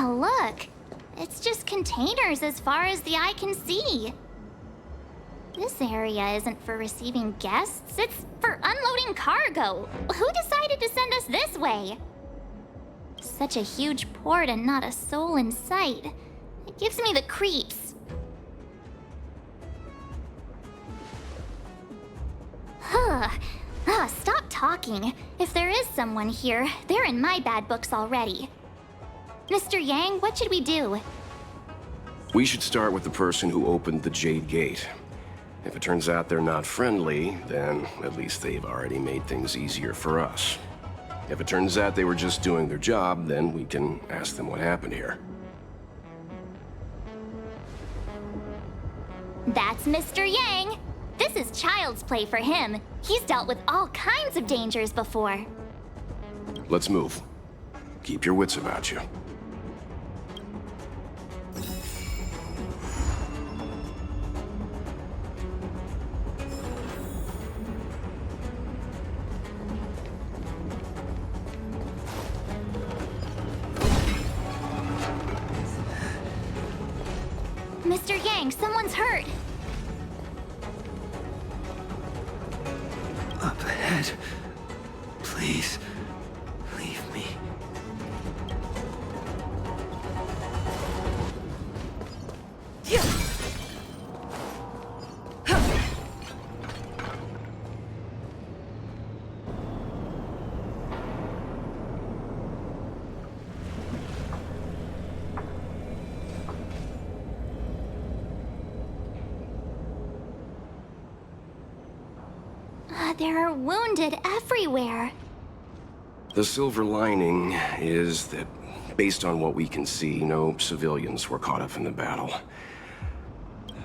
Oh, look. It's just containers as far as the eye can see. This area isn't for receiving guests, it's for unloading cargo. Who decided to send us this way? Such a huge port and not a soul in sight. It gives me the creeps. Stop talking. If there is someone here, they're in my bad books already. Mr. Yang, what should we do? We should start with the person who opened the Jade Gate. If it turns out they're not friendly, then at least they've already made things easier for us. If it turns out they were just doing their job, then we can ask them what happened here. That's Mr. Yang. This is child's play for him. He's dealt with all kinds of dangers before. Let's move. Keep your wits about you. Mr. Yang, someone's hurt. Up ahead. Please, leave me. There are wounded everywhere. The silver lining is that, based on what we can see, no civilians were caught up in the battle.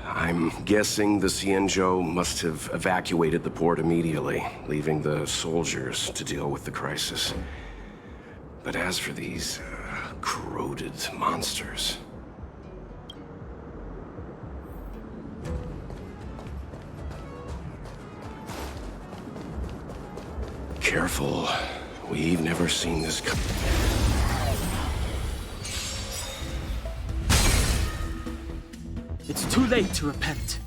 I'm guessing the Xianzhou must have evacuated the port immediately, leaving the soldiers to deal with the crisis. But as for these corroded monsters... Careful. We've never seen this It's too late to repent.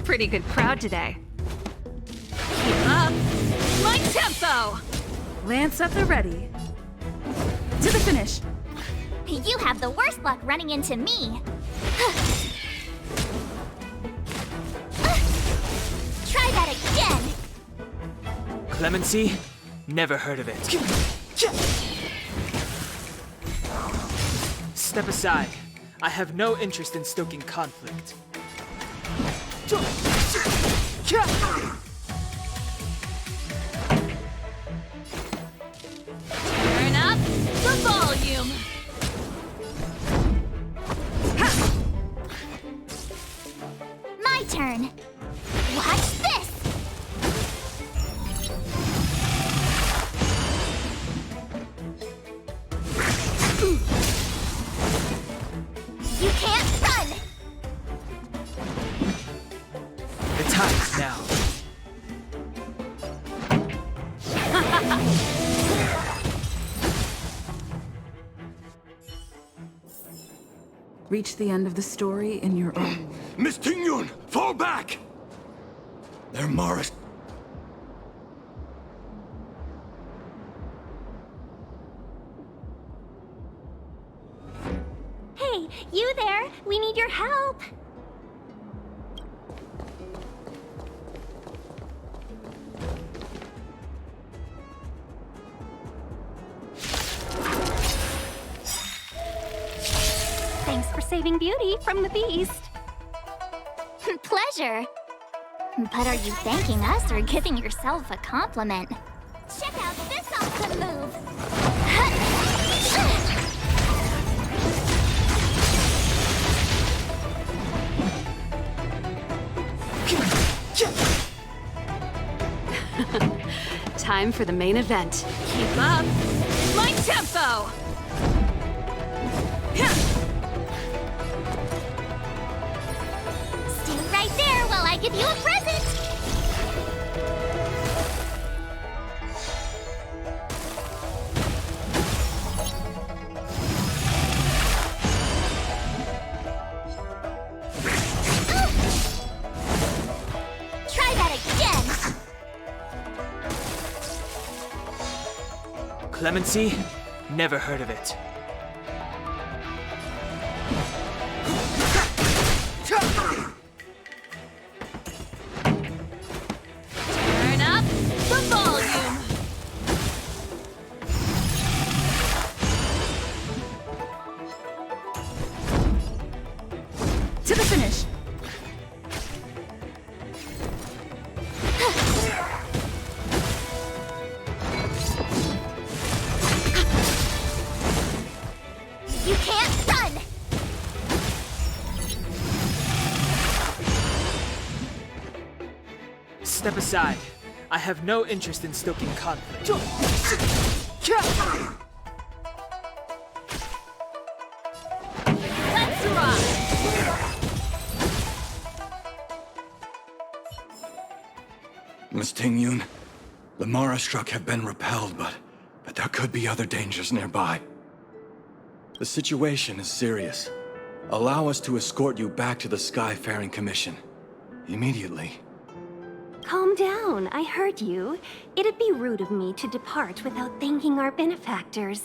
Pretty good crowd today. Keep up! My tempo! Lance at the ready. To the finish. You have the worst luck running into me. Try that again! Clemency? Never heard of it. Step aside. I have no interest in stoking conflict. Turn up the volume! My turn. Watch this! You can't run! The time is now. Reach the end of the story in your own. Miss Tingyun, fall back! They're Morris. Hey, you there! We need your help! Thanks for saving Beauty from the beast. Pleasure. But are you thanking us or giving yourself a compliment? Check out this awesome move! Time for the main event. Keep up! My tempo! Stay right there while I give you a present! Clemency? Never heard of it. Turn up the volume. To the finish. You can't run! Step aside. I have no interest in stoking conflict. Let's rock. Miss Ting-Yun, the Mara struck have been repelled, but there could be other dangers nearby. The situation is serious. Allow us to escort you back to the Skyfaring Commission. Immediately. Calm down, I heard you. It'd be rude of me to depart without thanking our benefactors.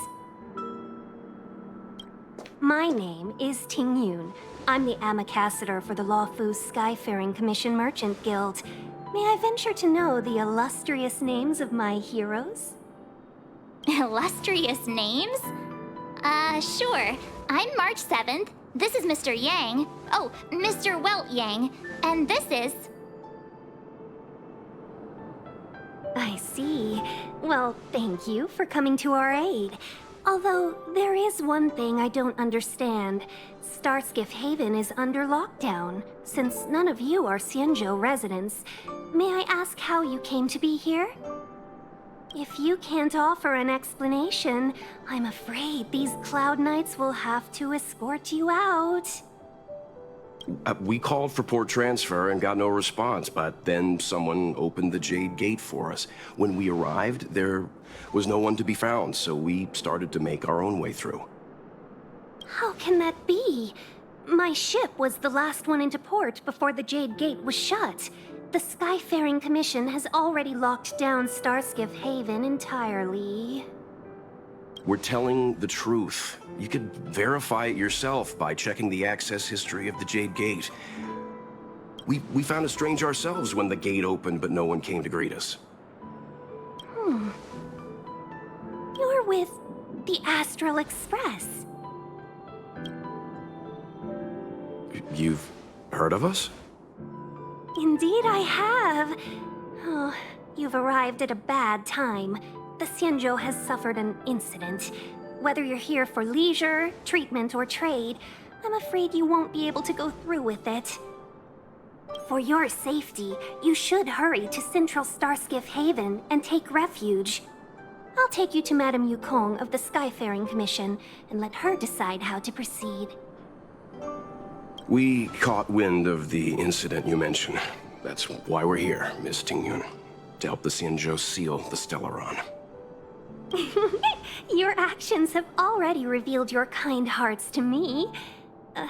My name is Ting-Yun. I'm the Ambassador for the Lawfu Skyfaring Commission Merchant Guild. May I venture to know the illustrious names of my heroes? Illustrious names? Sure. I'm March 7th. This is Mr. Yang. Oh, Mr. Welt Yang. And this is... I see. Well, thank you for coming to our aid. Although, there is one thing I don't understand. Starskiff Haven is under lockdown. Since none of you are Xianzhou residents, may I ask how you came to be here? If you can't offer an explanation, I'm afraid these Cloud Knights will have to escort you out. We called for port transfer and got no response, but then someone opened the Jade Gate for us. When we arrived, there was no one to be found, so we started to make our own way through. How can that be? My ship was the last one into port before the Jade Gate was shut. The Skyfaring Commission has already locked down Starskiff Haven entirely. We're telling the truth. You could verify it yourself by checking the access history of the Jade Gate. We found it strange ourselves when the gate opened, but no one came to greet us. You're with the Astral Express. You've heard of us? Indeed I have. Oh, you've arrived at a bad time. The Xianzhou has suffered an incident. Whether you're here for leisure, treatment, or trade, I'm afraid you won't be able to go through with it. For your safety, you should hurry to Central Starskiff Haven and take refuge. I'll take you to Madame Yukong of the Skyfaring Commission and let her decide how to proceed. We caught wind of the incident you mentioned. That's why we're here, Miss Ting-Yun. To help the Xianzhou seal the Stellaron. Your actions have already revealed your kind hearts to me.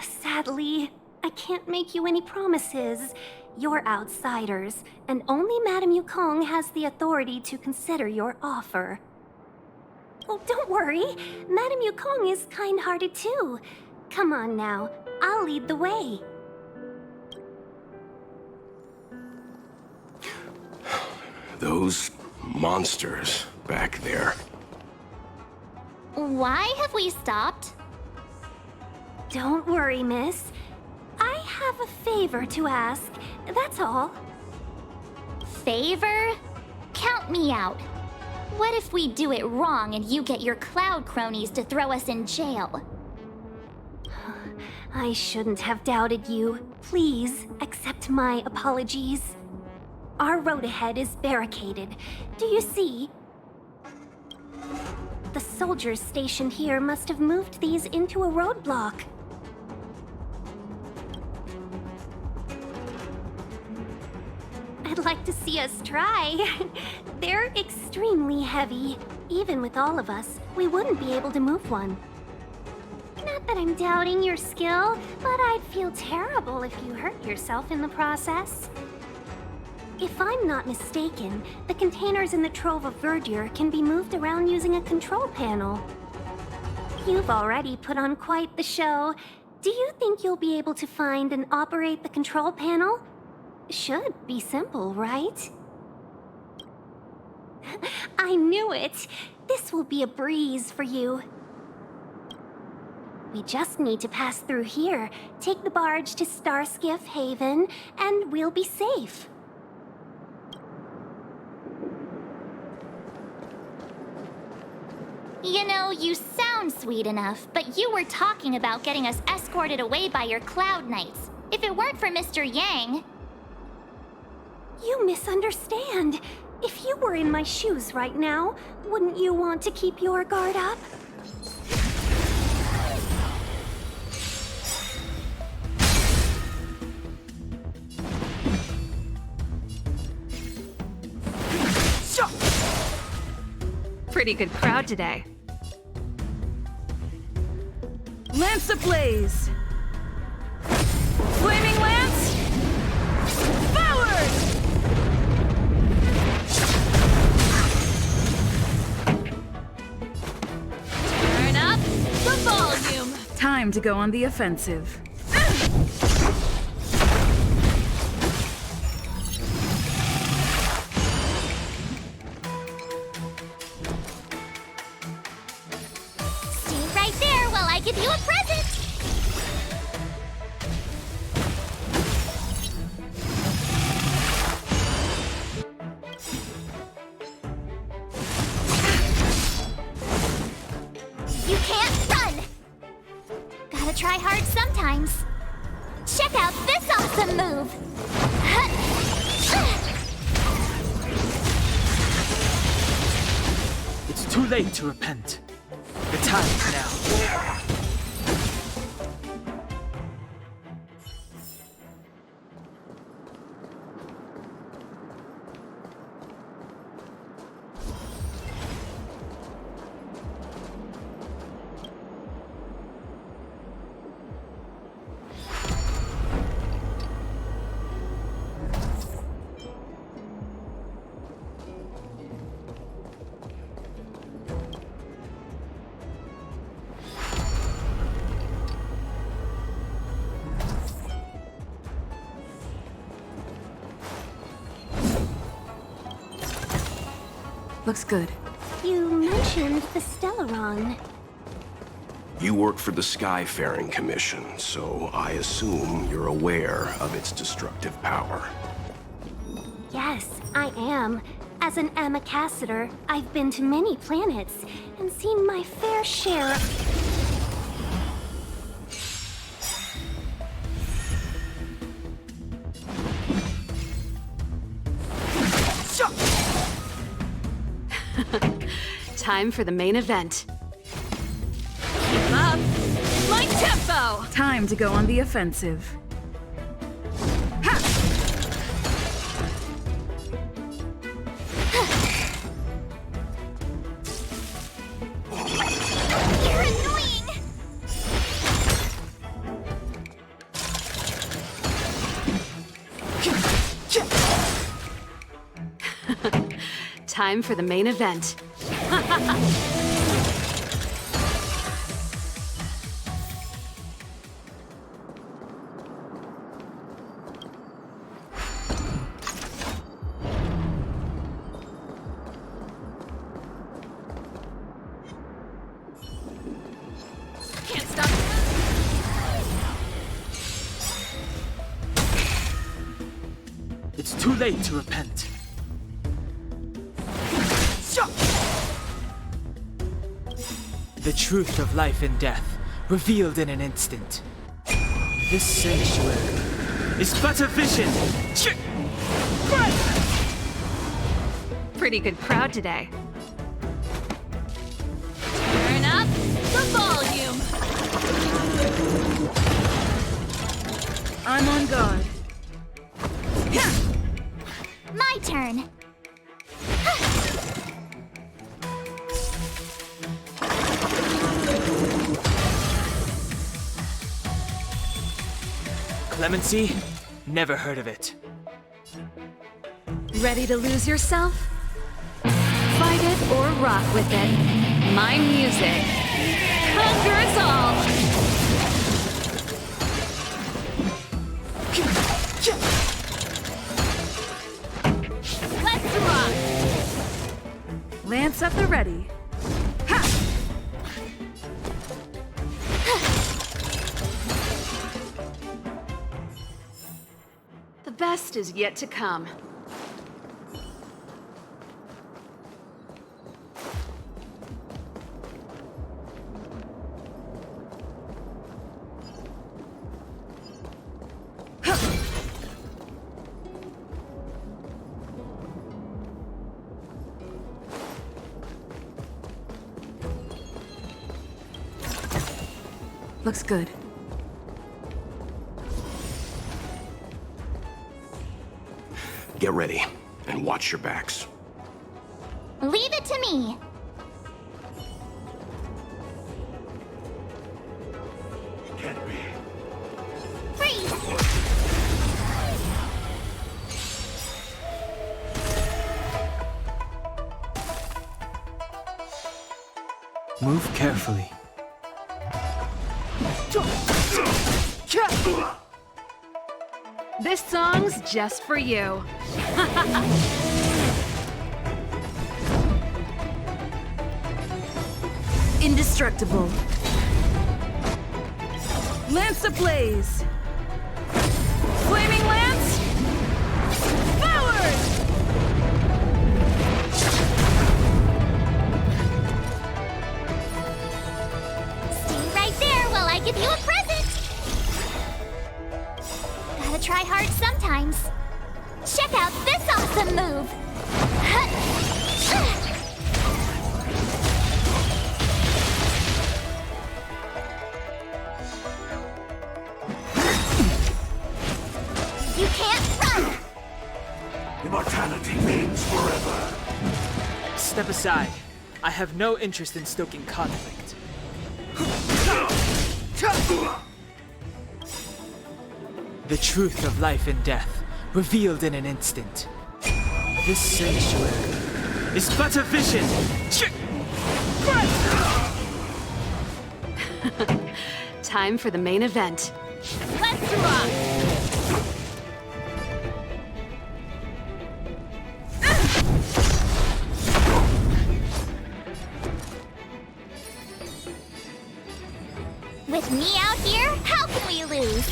Sadly, I can't make you any promises. You're outsiders, and only Madame Yukong has the authority to consider your offer. Oh, don't worry. Madame Yukong is kind-hearted too. Come on now, I'll lead the way. Those monsters back there. Why have we stopped? Don't worry, miss. I have a favor to ask, that's all. Favor? Count me out. What if we do it wrong and you get your cloud cronies to throw us in jail? I shouldn't have doubted you. Please, accept my apologies. Our road ahead is barricaded. Do you see? The soldiers stationed here must have moved these into a roadblock. I'd like to see us try. They're extremely heavy. Even with all of us, we wouldn't be able to move one. Not that I'm doubting your skill, but I'd feel terrible if you hurt yourself in the process. If I'm not mistaken, the containers in the Trove of Verdure can be moved around using a control panel. You've already put on quite the show. Do you think you'll be able to find and operate the control panel? Should be simple, right? I knew it! This will be a breeze for you. We just need to pass through here, take the barge to Starskiff Haven, and we'll be safe. You know, you sound sweet enough, but you were talking about getting us escorted away by your Cloud Knights. If it weren't for Mr. Yang... You misunderstand. If you were in my shoes right now, wouldn't you want to keep your guard up? Pretty good crowd today. Lance ablaze! Flaming lance! Forward! Turn up the volume! Time to go on the offensive. Stay right there while I give you a present! You can't run! Gotta try hard sometimes. Check out this awesome move! It's too late to repent. The time is now. Looks good. You mentioned the Stellaron. You work for the Skyfaring Commission, so I assume you're aware of its destructive power. Yes, I am. As an Amicassator, I've been to many planets and seen my fair share of... Time for the main event. Keep up! My tempo! Time to go on the offensive. You're annoying! Time for the main event. Can't stop. It's too late to repent. The truth of life and death, revealed in an instant. This sanctuary is but a vision. Pretty good crowd today. Turn up the volume! I'm on guard. My turn. Clemency? Never heard of it. Ready to lose yourself? Fight it or rock with it. My music conquers all. Let's rock! Lance at the ready. Ha! The best is yet to come. Looks good. Get ready, and watch your backs. Leave it to me. Can't be. Freeze! Move carefully. This song's just for you. Indestructible. Lance ablaze. Flaming lance. Forward! Stay right there while I give you a present. Gotta try hard sometimes. Check out this awesome move. You can't run! Immortality means forever. Step aside. I have no interest in stoking conflict. The truth of life and death, revealed in an instant. This sanctuary is but a vision. Time for the main event. Let's rock! With me out here, how can we lose?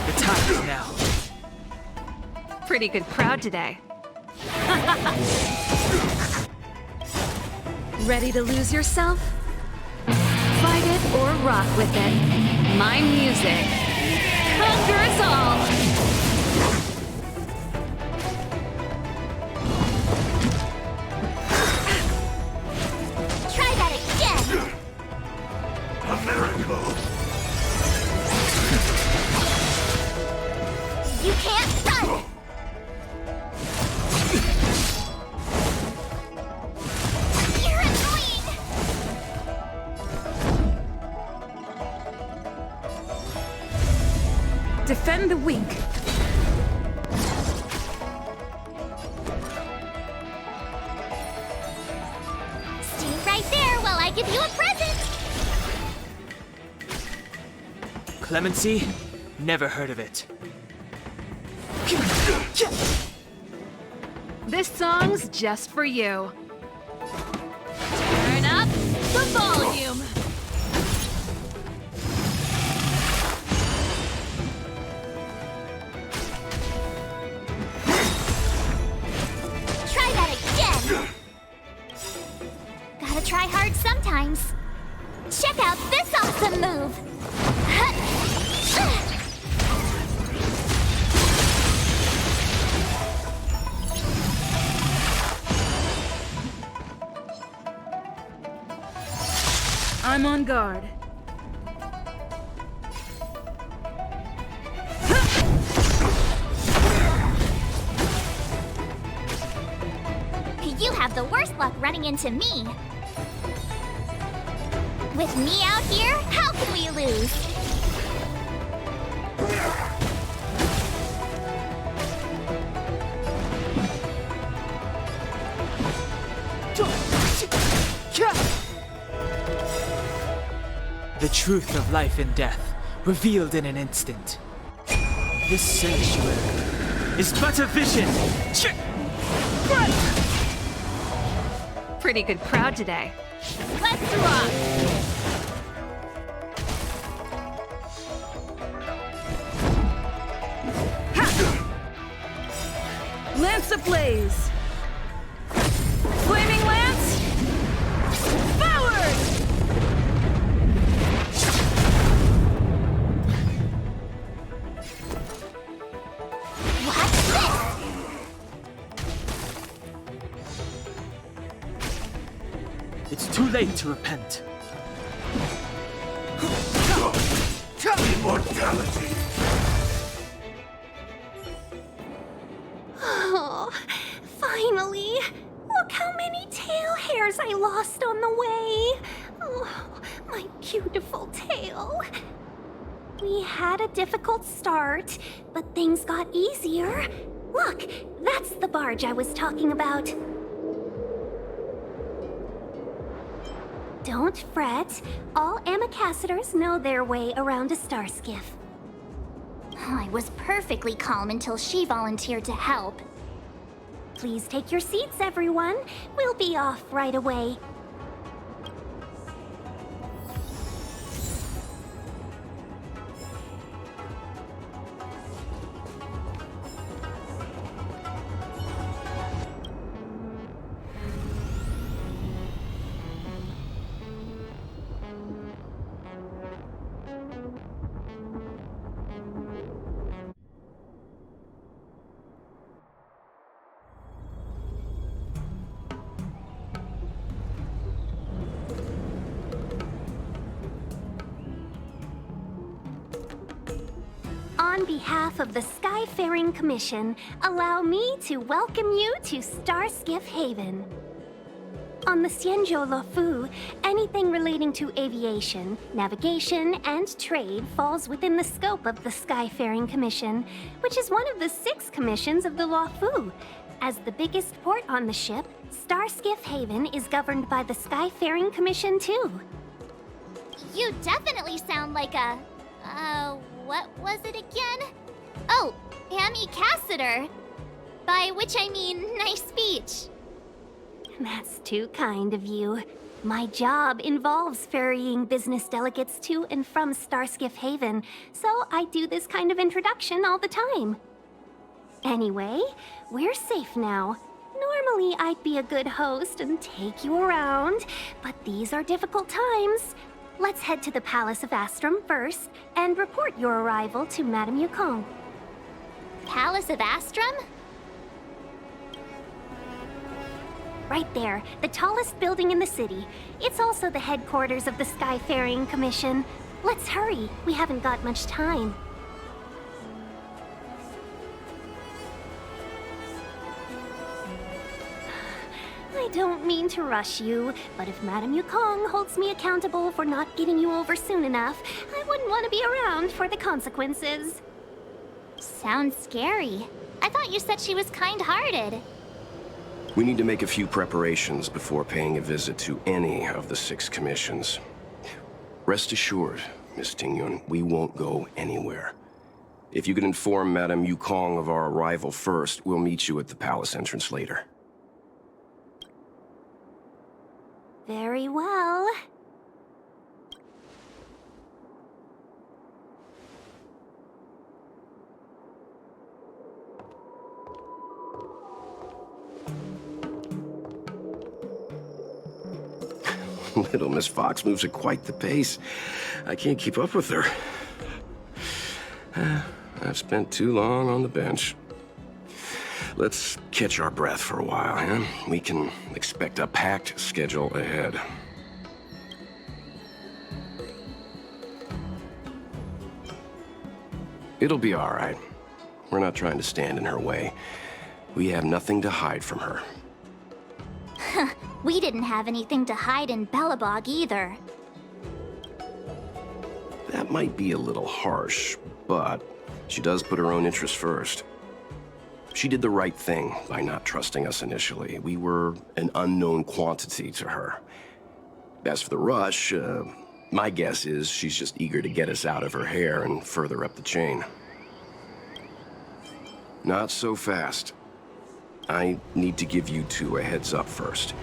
The time is now. Pretty good crowd today. Ready to lose yourself? Fight it or rock with it. My music conquers all. Try that again! A miracle. You can't run! You're annoying! Defend the weak. Stay right there while I give you a present! Clemency? Never heard of it. This song's just for you. Turn up the volume. Try that again! Gotta try hard sometimes. Check out this awesome move! I'm on guard. You have the worst luck running into me. With me out here, how can we lose? The truth of life and death, revealed in an instant. This sanctuary is but a vision! Pretty good crowd today. Let's rock! Lance ablaze! Flaming lance! Forward! What's this? It's too late to repent. Immortality! Oh, finally! Look how many tail hairs I lost on the way! Oh, my beautiful tail. We had a difficult start, but things got easier. Look, that's the barge I was talking about. Don't fret. All Amicacetors know their way around a star skiff. I was perfectly calm until she volunteered to help. Please take your seats, everyone. We'll be off right away. On behalf of the Skyfaring Commission, allow me to welcome you to Starskiff Haven. On the Xianzhou Luofu, anything relating to aviation, navigation, and trade falls within the scope of the Skyfaring Commission, which is one of the 6 commissions of the Luofu. As the biggest port on the ship, Starskiff Haven is governed by the Skyfaring Commission too. You definitely sound like a... what was it again? Oh, Amicaciter. By which I mean, nice speech. That's too kind of you. My job involves ferrying business delegates to and from Starskiff Haven, so I do this kind of introduction all the time. Anyway, we're safe now. Normally, I'd be a good host and take you around, but these are difficult times. Let's head to the Palace of Astrum first and report your arrival to Madame Yukong. Palace of Astrum? Right there, the tallest building in the city. It's also the headquarters of the Skyfaring Commission. Let's hurry, we haven't got much time. I don't mean to rush you, but if Madame Yukong holds me accountable for not getting you over soon enough, I wouldn't want to be around for the consequences. Sounds scary. I thought you said she was kind-hearted. We need to make a few preparations before paying a visit to any of the 6 commissions. Rest assured, Miss Tingyun, we won't go anywhere. If you could inform Madame Yukong of our arrival first, we'll meet you at the palace entrance later. Very well. Little Miss Fox moves at quite the pace. I can't keep up with her. I've spent too long on the bench. Let's catch our breath for a while, huh? We can expect a packed schedule ahead. It'll be all right. We're not trying to stand in her way. We have nothing to hide from her. We didn't have anything to hide in Belobog either. That might be a little harsh, but she does put her own interests first. She did the right thing by not trusting us initially. We were an unknown quantity to her. As for the rush, My guess is she's just eager to get us out of her hair and further up the chain. Not so fast. I need to give you two a heads up first.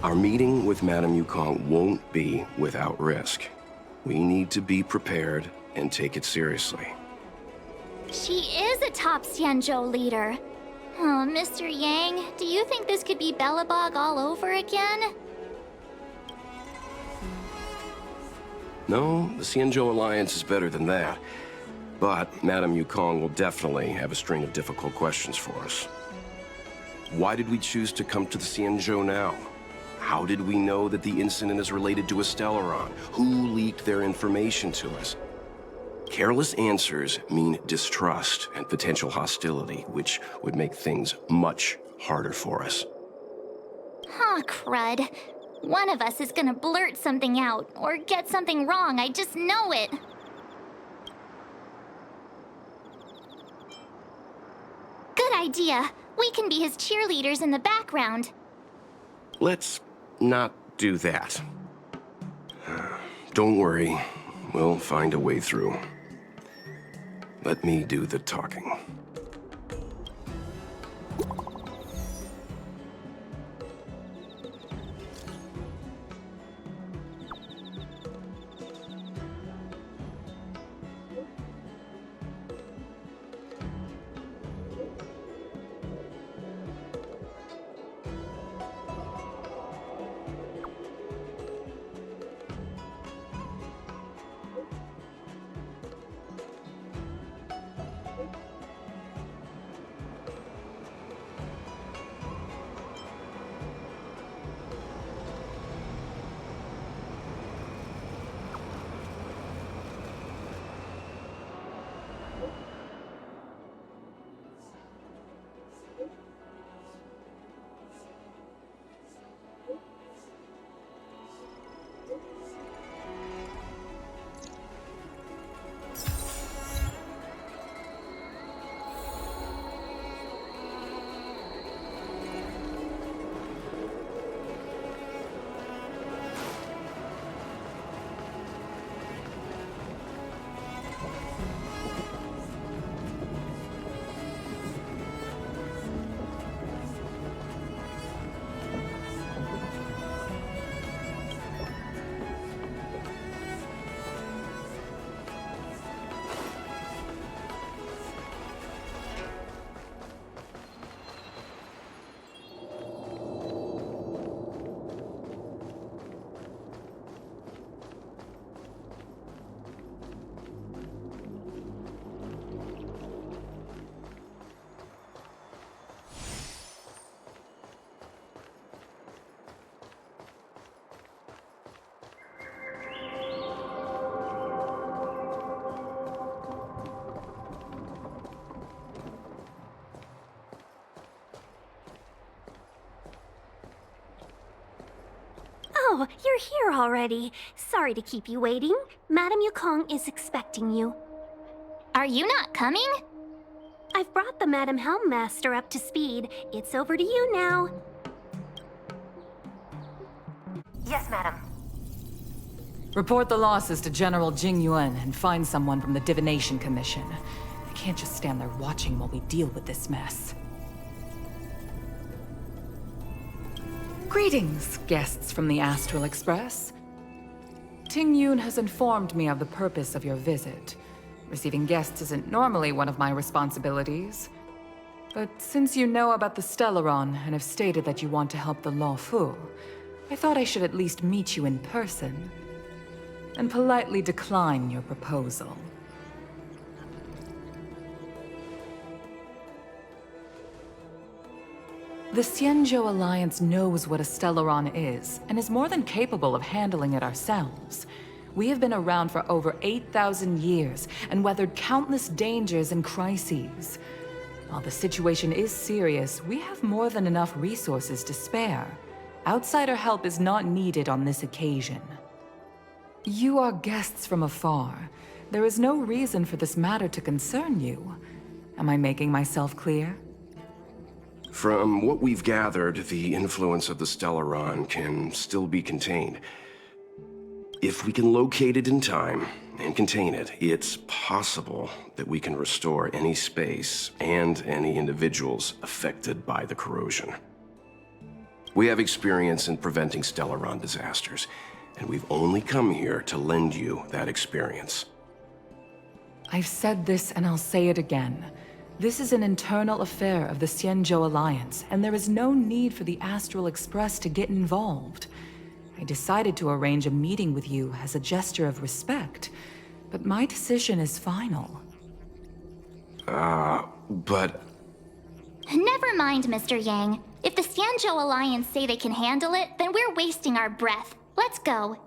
Our meeting with Madame Yukong won't be without risk. We need to be prepared and take it seriously. She is a top Xianzhou leader. Oh, Mr. Yang, do you think this could be Belobog all over again? No, the Xianzhou Alliance is better than that. But Madame Yukong will definitely have a string of difficult questions for us. Why did we choose to come to the Xianzhou now? How did we know that the incident is related to a Stellaron? Who leaked their information to us? Careless answers mean distrust and potential hostility, which would make things much harder for us. Aw, crud. One of us is gonna blurt something out, or get something wrong, I just know it. Good idea. We can be his cheerleaders in the background. Let's not do that. Don't worry, we'll find a way through. Let me do the talking. Oh, you're here already. Sorry to keep you waiting. Madame Yukong is expecting you. Are you not coming? I've brought the Madame Helmmaster up to speed. It's over to you now. Yes, Madam. Report the losses to General Jing Yuan and find someone from the Divination Commission. I can't just stand there watching while we deal with this mess. Greetings, guests from the Astral Express. Ting Yun has informed me of the purpose of your visit. Receiving guests isn't normally one of my responsibilities. But since you know about the Stellaron and have stated that you want to help the Lawful, I thought I should at least meet you in person and politely decline your proposal. The Xianzhou Alliance knows what a Stellaron is, and is more than capable of handling it ourselves. We have been around for over 8,000 years, and weathered countless dangers and crises. While the situation is serious, we have more than enough resources to spare. Outsider help is not needed on this occasion. You are guests from afar. There is no reason for this matter to concern you. Am I making myself clear? From what we've gathered, the influence of the Stellaron can still be contained. If we can locate it in time and contain it, it's possible that we can restore any space and any individuals affected by the corrosion. We have experience in preventing Stellaron disasters, and we've only come here to lend you that experience. I've said this and I'll say it again. This is an internal affair of the Xianzhou Alliance, and there is no need for the Astral Express to get involved. I decided to arrange a meeting with you as a gesture of respect, but my decision is final. But... Never mind, Mr. Yang. If the Xianzhou Alliance say they can handle it, then we're wasting our breath. Let's go.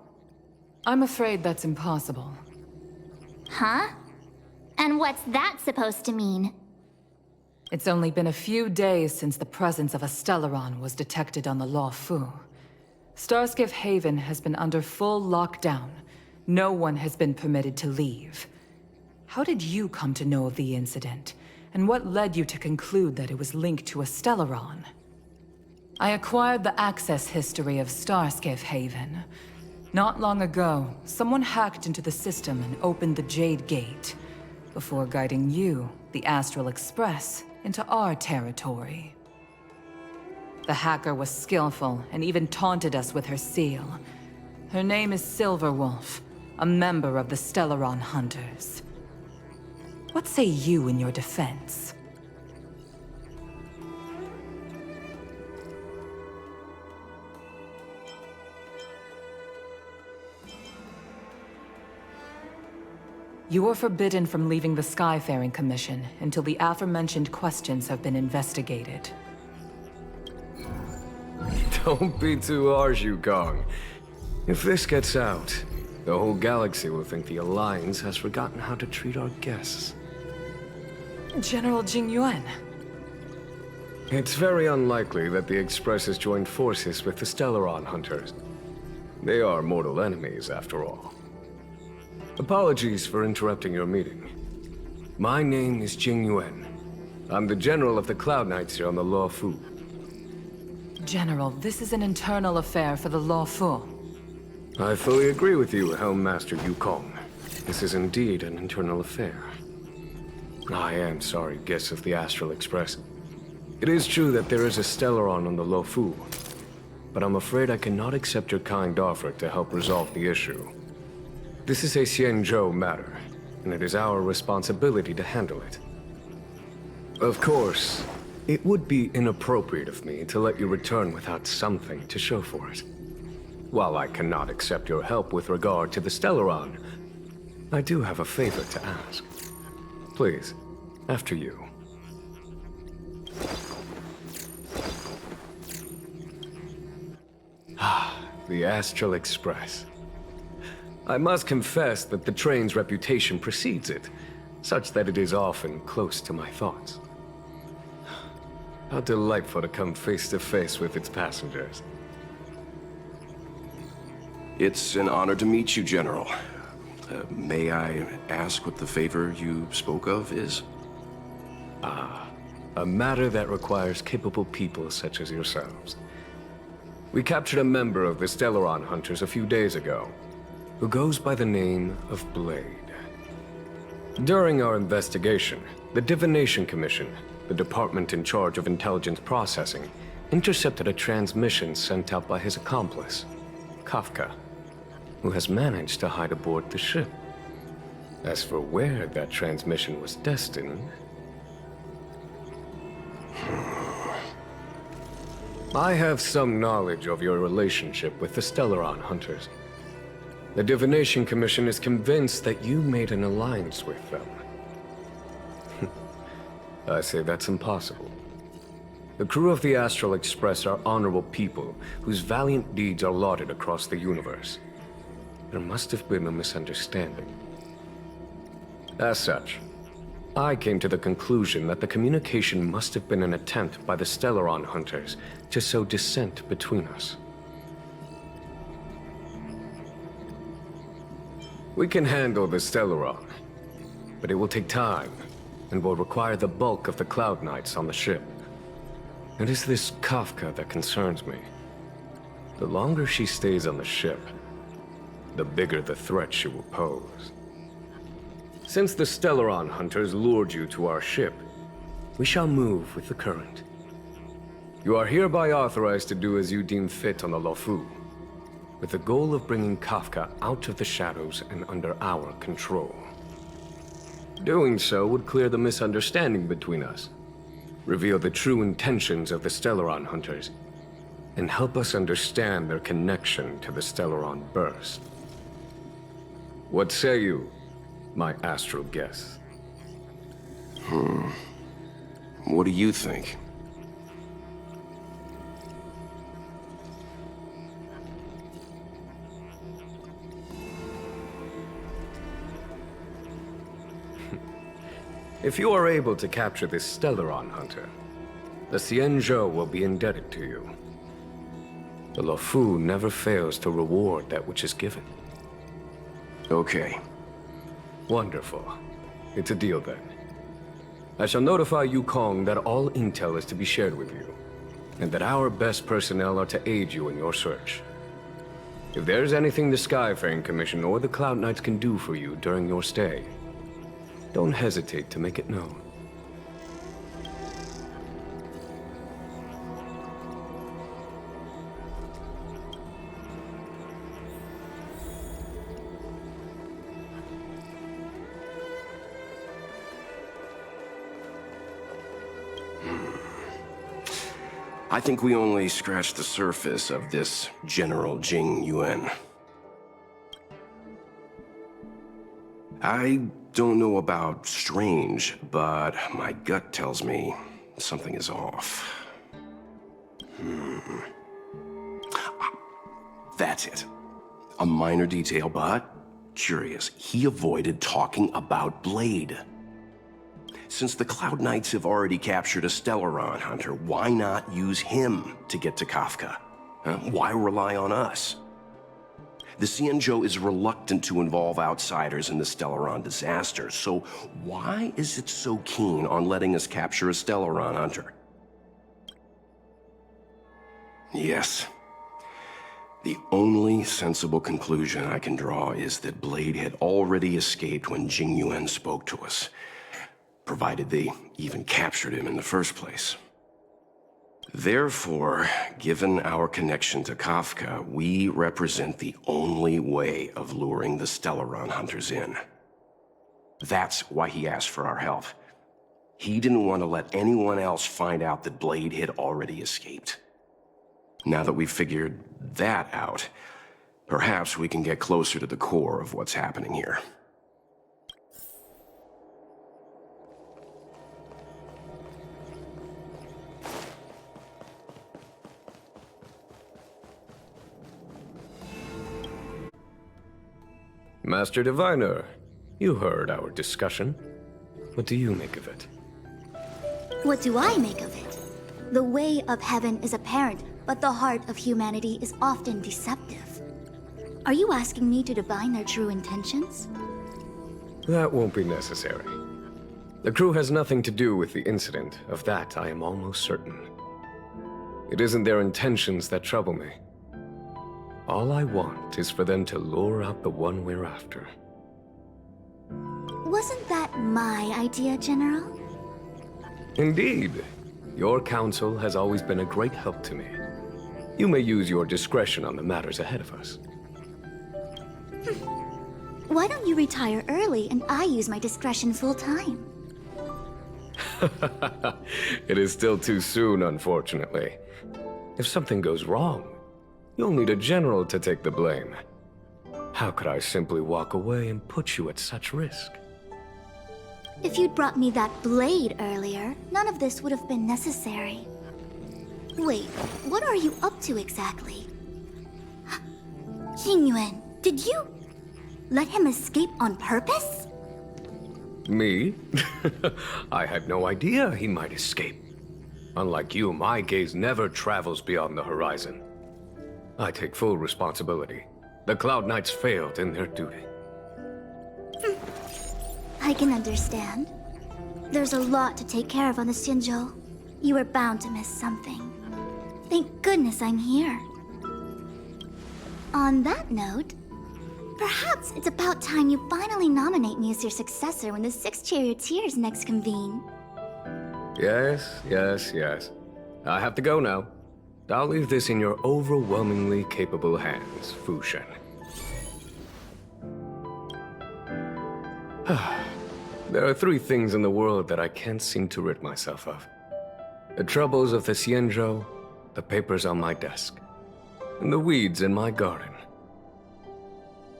I'm afraid that's impossible. Huh? And what's that supposed to mean? It's only been a few days since the presence of a Stellaron was detected on the Luofu. Starskiff Haven has been under full lockdown. No one has been permitted to leave. How did you come to know of the incident? And what led you to conclude that it was linked to a Stellaron? I acquired the access history of Starskiff Haven. Not long ago, someone hacked into the system and opened the Jade Gate, before guiding you, the Astral Express, into our territory. The hacker was skillful and even taunted us with her seal. Her name is Silverwolf, a member of the Stellaron Hunters. What say you in your defense? You are forbidden from leaving the Skyfaring Commission until the aforementioned questions have been investigated. Don't be too harsh, Yukong. If this gets out, the whole galaxy will think the Alliance has forgotten how to treat our guests. General Jingyuan. It's very unlikely that the Express has joined forces with the Stellaron Hunters. They are mortal enemies, after all. Apologies for interrupting your meeting. My name is Jingyuan. I'm the General of the Cloud Knights here on the Luofu. General, this is an internal affair for the Luofu. I fully agree with you, Helm Master Yukong. This is indeed an internal affair. I am sorry, guests of the Astral Express. It is true that there is a Stellaron on the Luofu, but I'm afraid I cannot accept your kind offer to help resolve the issue. This is a Xianzhou matter, and it is our responsibility to handle it. Of course, it would be inappropriate of me to let you return without something to show for it. While I cannot accept your help with regard to the Stellaron, I do have a favor to ask. Please, after you. The Astral Express. I must confess that the train's reputation precedes it, such that it is often close to my thoughts. How delightful to come face to face with its passengers. It's an honor to meet you, General. May I ask what the favor you spoke of is? A matter that requires capable people such as yourselves. We captured a member of the Stellaron Hunters a few days ago, who goes by the name of Blade. During our investigation, the Divination Commission, the department in charge of intelligence processing, intercepted a transmission sent out by his accomplice, Kafka, who has managed to hide aboard the ship. As for where that transmission was destined, I have some knowledge of your relationship with the Stellaron Hunters. The Divination Commission is convinced that you made an alliance with them. I say that's impossible. The crew of the Astral Express are honorable people whose valiant deeds are lauded across the universe. There must have been a misunderstanding. As such, I came to the conclusion that the communication must have been an attempt by the Stellaron Hunters to sow dissent between us. We can handle the Stellaron, but it will take time, and will require the bulk of the Cloud Knights on the ship. It is this Kafka that concerns me. The longer she stays on the ship, the bigger the threat you will pose. Since the Stellaron hunters lured you to our ship, we shall move with the current. You are hereby authorized to do as you deem fit on the Luofu, with the goal of bringing Kafka out of the shadows and under our control. Doing so would clear the misunderstanding between us, reveal the true intentions of the Stellaron hunters, and help us understand their connection to the Stellaron burst. What say you, my astral guest? What do you think? If you are able to capture this Stellaron hunter, the Xianzhou will be indebted to you. The Luofu never fails to reward that which is given. Okay. Wonderful. It's a deal then. I shall notify Yukong that all intel is to be shared with you, and that our best personnel are to aid you in your search. If there's anything the Skyfaring Commission or the Cloud Knights can do for you during your stay, don't hesitate to make it known. I think we only scratched the surface of this General Jing Yuan. I don't know about strange, but my gut tells me something is off. That's it. A minor detail, but curious. He avoided talking about Blade. Since the Cloud Knights have already captured a Stellaron hunter, why not use him to get to Kafka? Why rely on us? The Xianzhou is reluctant to involve outsiders in the Stellaron disaster, so why is it so keen on letting us capture a Stellaron hunter? Yes. The only sensible conclusion I can draw is that Blade had already escaped when Jing Yuan spoke to us, provided they even captured him in the first place. Therefore, given our connection to Kafka, we represent the only way of luring the Stellaron hunters in. That's why he asked for our help. He didn't want to let anyone else find out that Blade had already escaped. Now that we've figured that out, perhaps we can get closer to the core of what's happening here. Master Diviner, you heard our discussion. What do you make of it? What do I make of it? The way of heaven is apparent, but the heart of humanity is often deceptive. Are you asking me to divine their true intentions? That won't be necessary. The crew has nothing to do with the incident, of that I am almost certain. It isn't their intentions that trouble me. All I want is for them to lure out the one we're after. Wasn't that my idea, General? Indeed. Your counsel has always been a great help to me. You may use your discretion on the matters ahead of us. Why don't you retire early and I use my discretion full time? It is still too soon, unfortunately. If something goes wrong, you'll need a general to take the blame. How could I simply walk away and put you at such risk? If you'd brought me that blade earlier, none of this would have been necessary. Wait, what are you up to exactly? Xingyuan, did you let him escape on purpose? Me? I had no idea he might escape. Unlike you, my gaze never travels beyond the horizon. I take full responsibility. The Cloud Knights failed in their duty. I can understand. There's a lot to take care of on the Xianzhou. You were bound to miss something. Thank goodness I'm here. On that note, Perhaps it's about time you finally nominate me as your successor when the 6 charioteers next convene. Yes, yes, yes. I have to go now. I'll leave this in your overwhelmingly capable hands, Fu Shen. There are 3 things in the world that I can't seem to rid myself of. The troubles of the Xianzhou, the papers on my desk, and the weeds in my garden.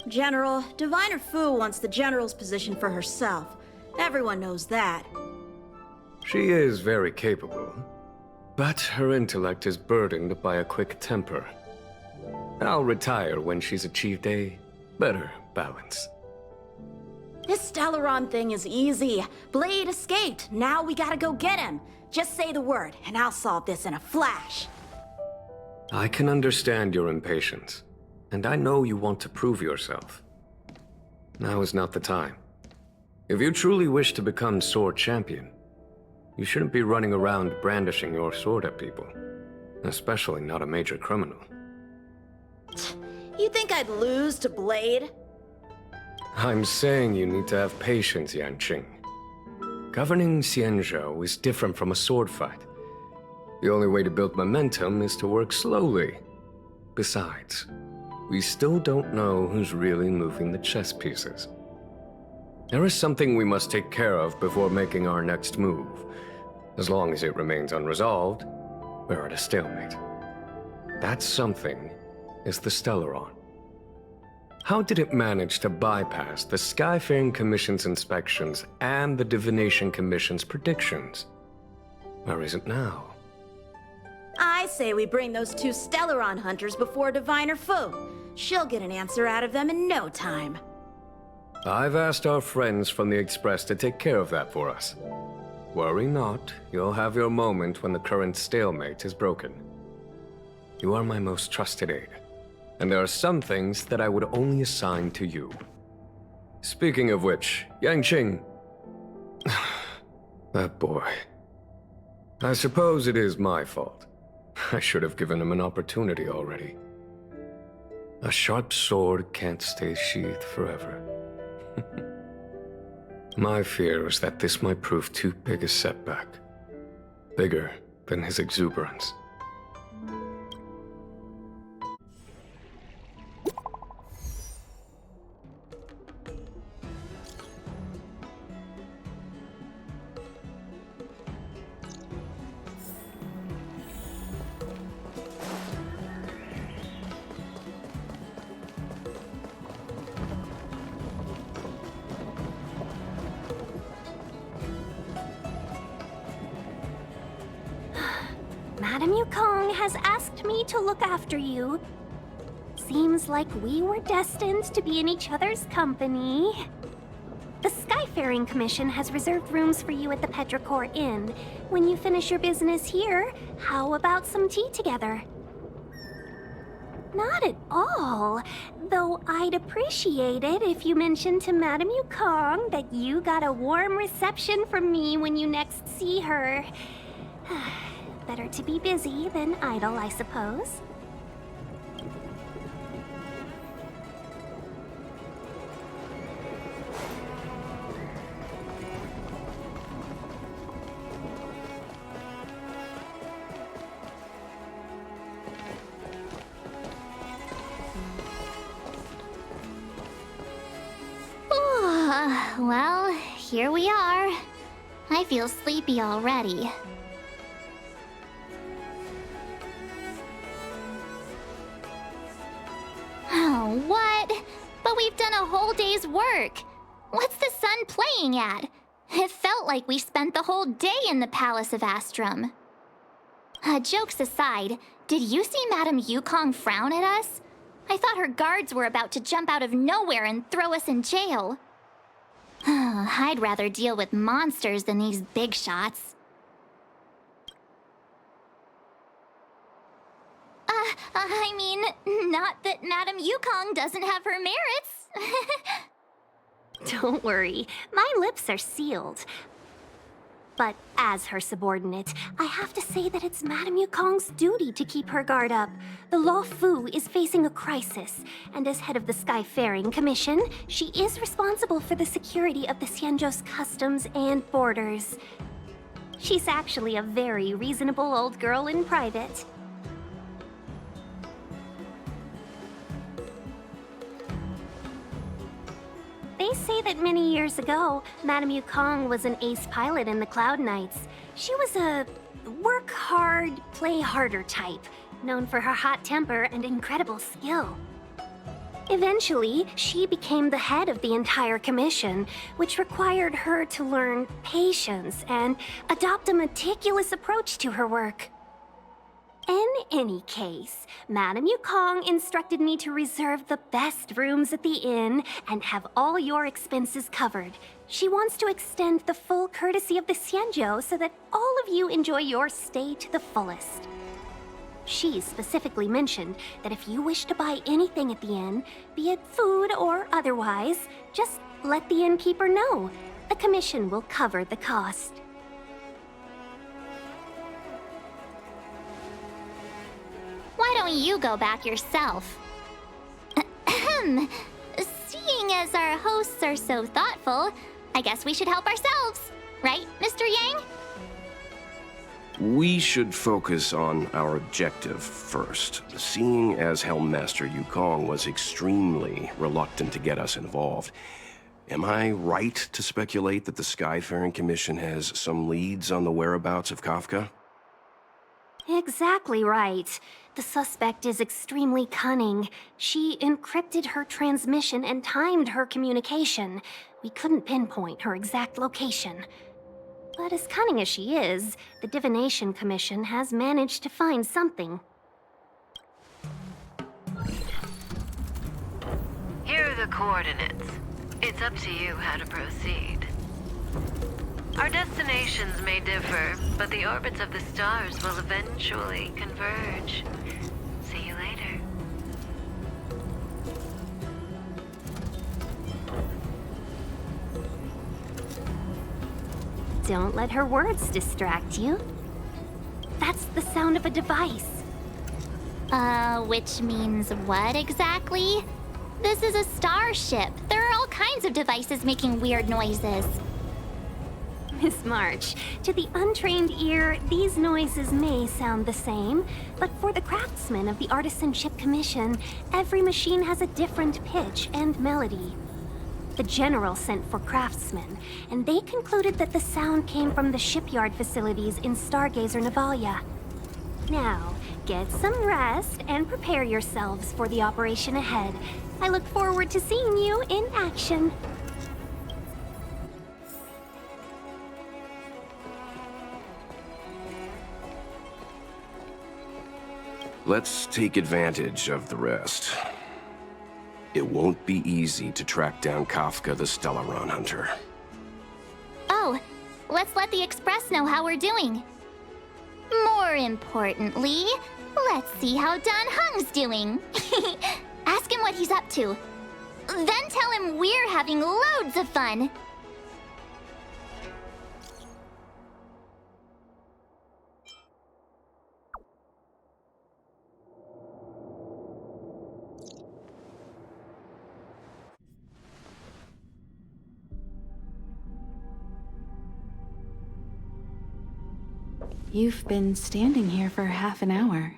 General, Diviner Fu wants the General's position for herself. Everyone knows that. She is very capable, but her intellect is burdened by a quick temper. I'll retire when she's achieved a better balance. This Stellaron thing is easy. Blade escaped. Now we gotta go get him. Just say the word, and I'll solve this in a flash. I can understand your impatience, and I know you want to prove yourself. Now is not the time. If you truly wish to become sword champion, you shouldn't be running around brandishing your sword at people, especially not a major criminal. You think I'd lose to Blade? I'm saying you need to have patience, Yanqing. Governing Xianzhou is different from a sword fight. The only way to build momentum is to work slowly. Besides, we still don't know who's really moving the chess pieces. There is something we must take care of before making our next move. As long as it remains unresolved, we're at a stalemate. That something is the Stellaron. How did it manage to bypass the Skyfaring Commission's inspections and the Divination Commission's predictions? Where is it now? I say we bring those 2 Stellaron hunters before Diviner Fu. She'll get an answer out of them in no time. I've asked our friends from the Express to take care of that for us. Worry not, you'll have your moment when the current stalemate is broken. You are my most trusted aide, and there are some things that I would only assign to you. Speaking of which, Yanqing... that boy. I suppose it is my fault. I should have given him an opportunity already. A sharp sword can't stay sheathed forever. My fear is that this might prove too big a setback. Bigger than his exuberance. Madame Yukong has asked me to look after you. Seems like we were destined to be in each other's company. The Skyfaring Commission has reserved rooms for you at the Petrichor Inn. When you finish your business here, how about some tea together? Not at all. Though I'd appreciate it if you mentioned to Madame Yukong that you got a warm reception from me when you next see her. Better to be busy than idle, I suppose. Well, here we are. I feel sleepy already. Oh, what? But we've done a whole day's work. What's the sun playing at? It felt like we spent the whole day in the Palace of Astrum. Jokes aside, did you see Madame Yukong frown at us? I thought her guards were about to jump out of nowhere and throw us in jail. I'd rather deal with monsters than these big shots. I mean, not that Madame Yukong doesn't have her merits. Don't worry, my lips are sealed. But as her subordinate, I have to say that it's Madame Yukong's duty to keep her guard up. The Law Fu is facing a crisis, and as head of the Skyfaring Commission, she is responsible for the security of the Xianzhou's customs and borders. She's actually a very reasonable old girl in private. They say that many years ago, Madame Yukong was an ace pilot in the Cloud Knights. She was a work hard, play harder type, known for her hot temper and incredible skill. Eventually, she became the head of the entire commission, which required her to learn patience and adopt a meticulous approach to her work. In any case, Madame Yukong instructed me to reserve the best rooms at the inn and have all your expenses covered. She wants to extend the full courtesy of the Xianzhou so that all of you enjoy your stay to the fullest. She specifically mentioned that if you wish to buy anything at the inn, be it food or otherwise, just let the innkeeper know. The commission will cover the cost. Why don't you go back yourself? Seeing as our hosts are so thoughtful, I guess we should help ourselves. Right, Mr. Yang? We should focus on our objective first. Seeing as Helmmaster Yukong was extremely reluctant to get us involved, am I right to speculate that the Skyfaring Commission has some leads on the whereabouts of Kafka? Exactly right. The suspect is extremely cunning. She encrypted her transmission and timed her communication. We couldn't pinpoint her exact location. But as cunning as she is, the Divination Commission has managed to find something. Here are the coordinates. It's up to you how to proceed. Our destinations may differ, but the orbits of the stars will eventually converge. See you later. Don't let her words distract you. That's the sound of a device. Which means what exactly? This is a starship. There are all kinds of devices making weird noises. Miss March, to the untrained ear, these noises may sound the same, but for the craftsmen of the Artisanship Commission, every machine has a different pitch and melody. The General sent for craftsmen, and they concluded that the sound came from the shipyard facilities in Stargazer Navalia. Now, get some rest and prepare yourselves for the operation ahead. I look forward to seeing you in action. Let's take advantage of the rest. It won't be easy to track down Kafka the Stellaron Hunter. Oh, let's let the Express know how we're doing. More importantly, let's see how Don Hung's doing. Ask him what he's up to. Then tell him we're having loads of fun. You've been standing here for half an hour.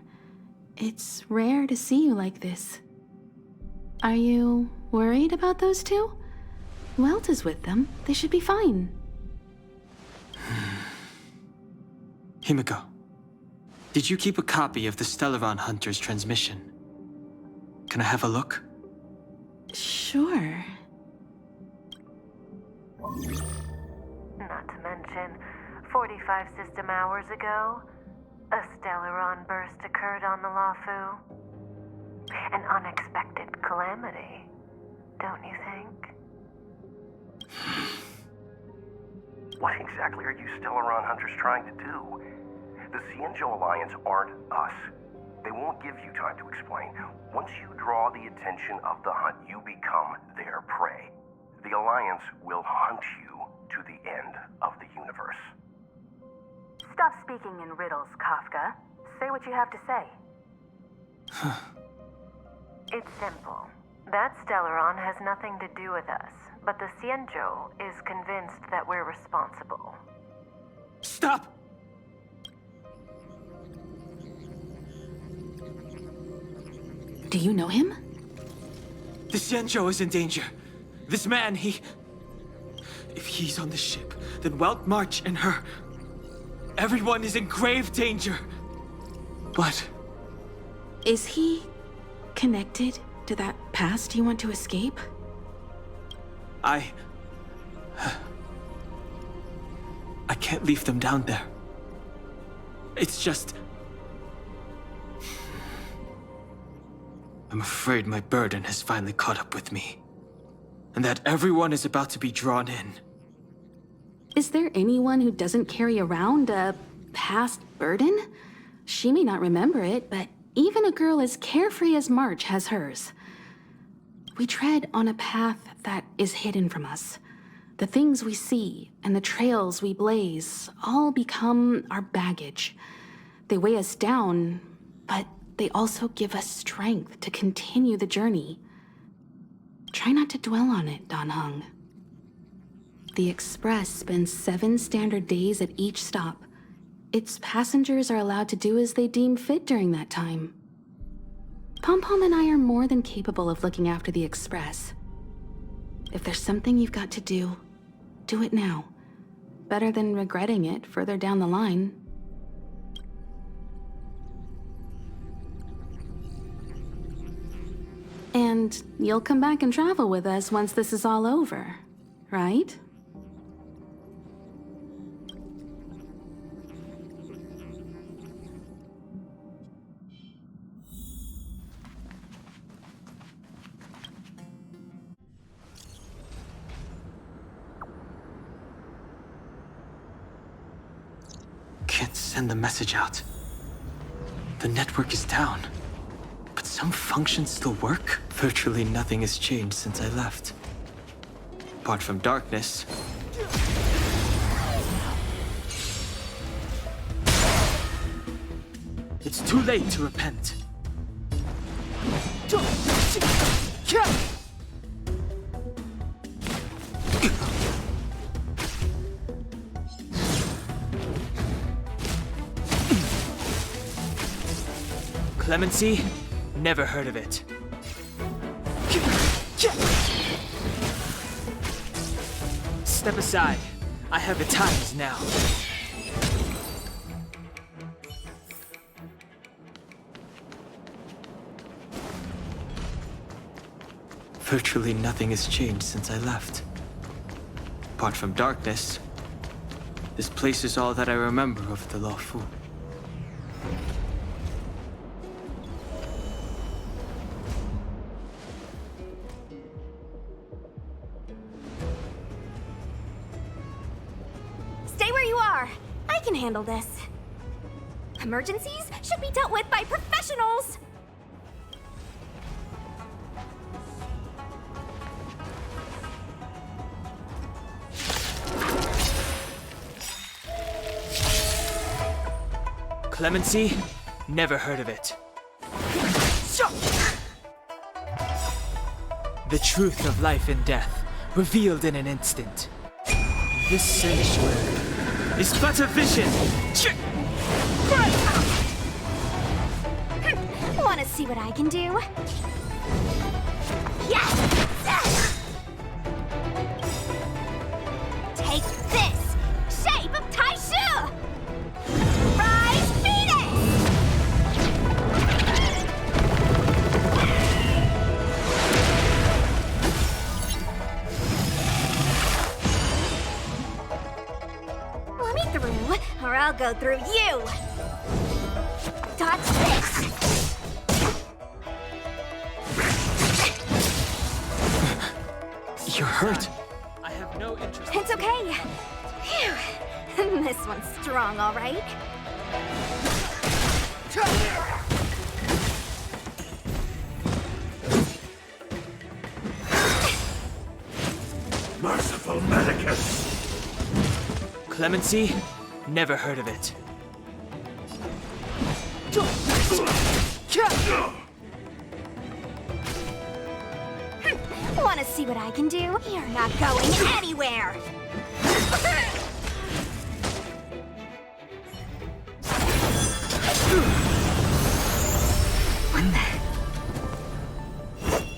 It's rare to see you like this. Are you worried about those two? Welt is with them. They should be fine. Himiko, did you keep a copy of the Stellaron Hunter's transmission? Can I have a look? Sure. Not to mention, 45 system hours ago, a Stellaron burst occurred on the Lafu. An unexpected calamity, don't you think? What exactly are you Stellaron Hunters trying to do? The Xianzhou Alliance aren't us. They won't give you time to explain. Once you draw the attention of the hunt, you become their prey. The Alliance will hunt you to the end of the universe. stop speaking in riddles, Kafka. Say what you have to say. It's simple. That Stellaron has nothing to do with us, but the Xianzhou is convinced that we're responsible. Stop! Do you know him? The Xianzhou is in danger. This man, if he's on the ship, then Welt March and her... Everyone is in grave danger. But... Is he connected to that past you want to escape? I can't leave them down there. It's just... I'm afraid my burden has finally caught up with me. And that everyone is about to be drawn in. Is there anyone who doesn't carry around a past burden? She may not remember it, but even a girl as carefree as March has hers. We tread on a path that is hidden from us. The things we see and the trails we blaze all become our baggage. They weigh us down, but they also give us strength to continue the journey. Try not to dwell on it, Dan Heng. The Express spends 7 standard days at each stop. Its passengers are allowed to do as they deem fit during that time. Pom-Pom and I are more than capable of looking after the Express. If there's something you've got to do, do it now. Better than regretting it further down the line. And you'll come back and travel with us once this is all over, right? Can't send the message out. The network is down. But some functions still work. Virtually nothing has changed since I left. Apart from darkness. It's too late to repent. Clemency? Never heard of it. Step aside. I have the times now. Virtually nothing has changed since I left. Apart from darkness, this place is all that I remember of the Luofu. I can handle this. Emergencies should be dealt with by professionals! Clemency? Never heard of it. The truth of life and death, revealed in an instant. This sanctuary is but a vision! Wanna see what I can do? Yes! Take this! Shape of Taishu! Rise Phoenix! Let me through, or I'll go through you! Dodge this! You're hurt. I have no interest. It's okay. Phew. This one's strong, all right. Merciful Medicus! Clemency? Never heard of it. Wanna see what I can do? You're not going anywhere!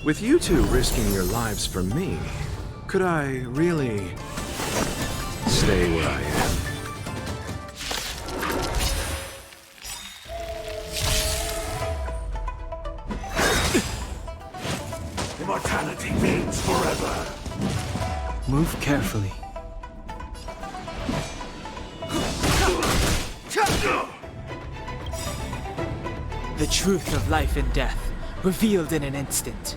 With you two risking your lives for me, could I really stay where I am? Immortality means forever. Move carefully. The truth of life and death, revealed in an instant.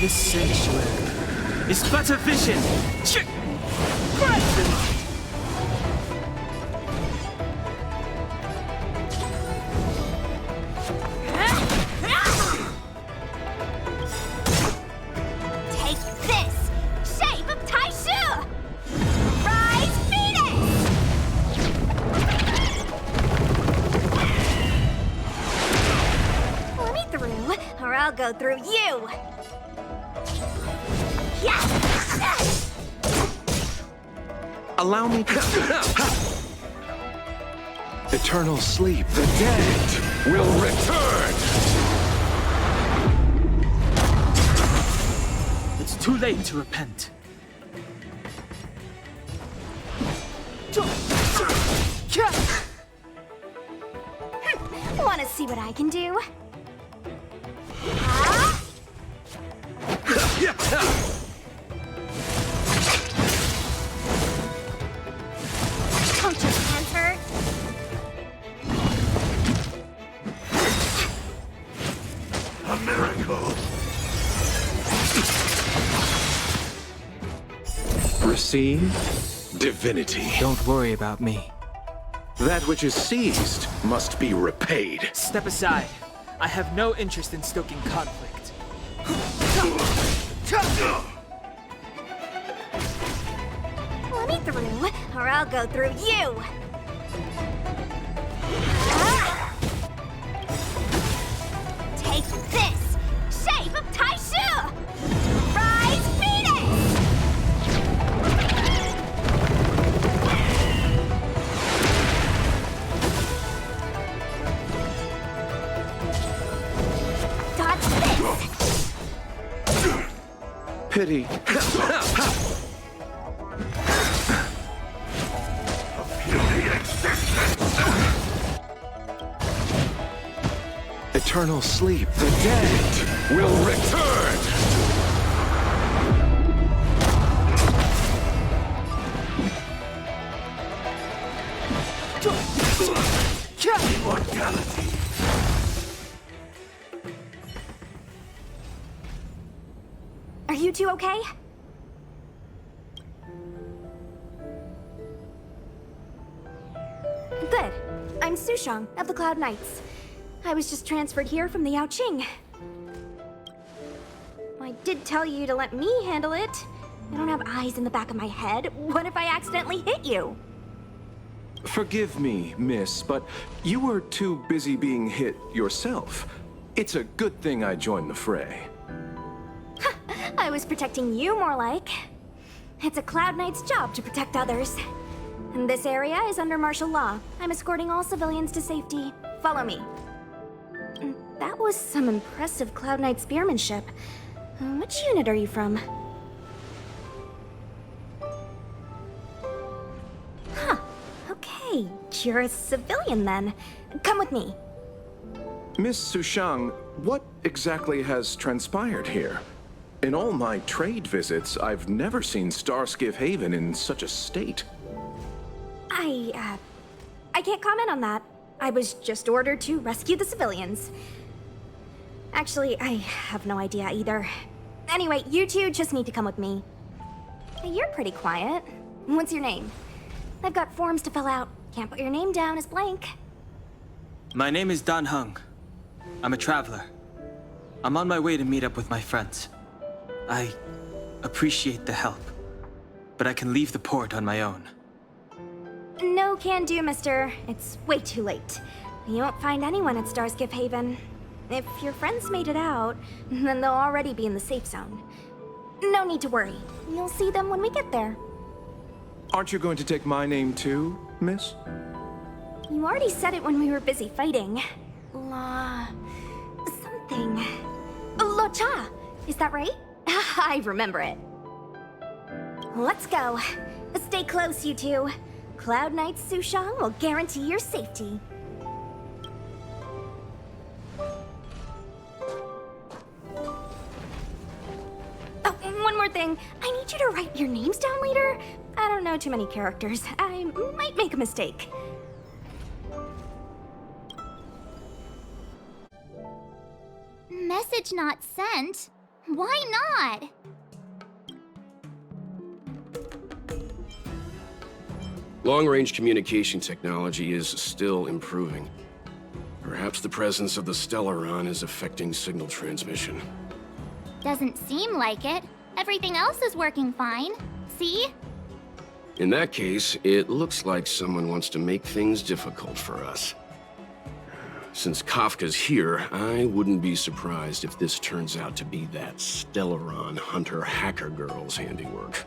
This sanctuary is but a vision. Take this! Shape of Taishu! Rise, Phoenix! Let me through, or I'll go through you! Allow me to... Eternal sleep. The dead will return! It's too late to repent. Wanna see what I can do? Don't your hands hurt? A miracle. Receive divinity. Don't worry about me. That which is seized must be repaid. Step aside. I have no interest in stoking conflict. Let me through, or I'll go through you! Take this! Shape of Taishu! Rise, Phoenix! Dodge this! Pity. Eternal sleep. The dead will return! Immortality. Are you two okay? Good. I'm Sushang of the Cloud Knights. I was just transferred here from the Yaoqing. I did tell you to let me handle it. I don't have eyes in the back of my head. What if I accidentally hit you? Forgive me, miss, but you were too busy being hit yourself. It's a good thing I joined the fray. I was protecting you more like. It's a Cloud Knight's job to protect others. And this area is under martial law. I'm escorting all civilians to safety. Follow me. That was some impressive Cloud Knight spearmanship. Which unit are you from? Huh. Okay, you're a civilian then. Come with me. Miss Sushang, what exactly has transpired here? In all my trade visits, I've never seen Starskiff Haven in such a state. I can't comment on that. I was just ordered to rescue the civilians. Actually, I have no idea either. Anyway, you two just need to come with me. You're pretty quiet. What's your name? I've got forms to fill out. Can't put your name down as blank. My name is Dan Heng. I'm a traveler. I'm on my way to meet up with my friends. I appreciate the help, but I can leave the port on my own. No can do, mister. It's way too late. You won't find anyone at Starskip Haven. If your friends made it out, then they'll already be in the safe zone. No need to worry. You'll see them when we get there. Aren't you going to take my name too, miss? You already said it when we were busy fighting. La... something. Lo Cha! Is that right? I remember it. Let's go. Stay close, you two. Cloud Knight's Sushang will guarantee your safety. Oh, and one more thing. I need you to write your names down later. I don't know too many characters. I might make a mistake. Message not sent? Why not? Long-range communication technology is still improving. Perhaps the presence of the Stellaron is affecting signal transmission. Doesn't seem like it. Everything else is working fine. See? In that case, it looks like someone wants to make things difficult for us. Since Kafka's here, I wouldn't be surprised if this turns out to be that Stellaron hunter hacker girl's handiwork.